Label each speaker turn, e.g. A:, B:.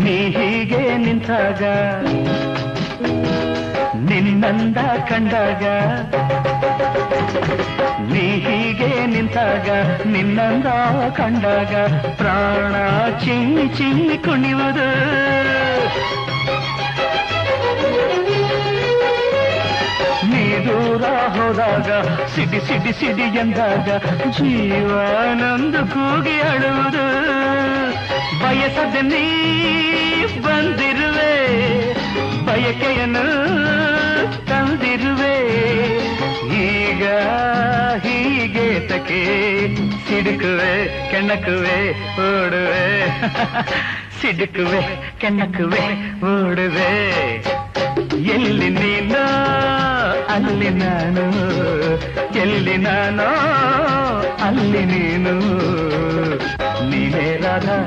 A: ನೀ ಹೀಗೆ ನಿಂತಾಗ ನಿನ್ನಂದ ಕಂಡಾಗ ನೀ ಹೀಗೆ ನಿಂತಾಗ ನಿನ್ನಂದ ಕಂಡಾಗ ಪ್ರಾಣ ಚಿಮ್ಮಿ ಚಿಮ್ಮಿ ಕುಣಿಯುವುದು ನೀ ದೂರ ಹೋದಾಗ ಸಿಡಿ ಸಿಡಿ ಸಿಡಿ ಎಂದಾಗ ಜೀವನೊಂದು ಕೂಗಿ ಅಳುವುದು ಬಯಸದ ನೀ ಬಂದಿರುವೆ ಬಯಕೆಯನ್ನು ತಂದಿರುವೆ ಈಗ ಹೀಗೆ ತಕೆ ಸಿಡುಕುವೆ ಕೆಣಕುವೆ ಓಡುವೆ ಸಿಡುಕುವೆ ಕೆಣಕುವೆ ಓಡುವೆ ಎಲ್ಲಿ ನೀನು ಅಲ್ಲಿ ನಾನು ಎಲ್ಲಿ ನಾನೋ ಅಲ್ಲಿ ನೀನು ನೀನೇ ರಾಧಾ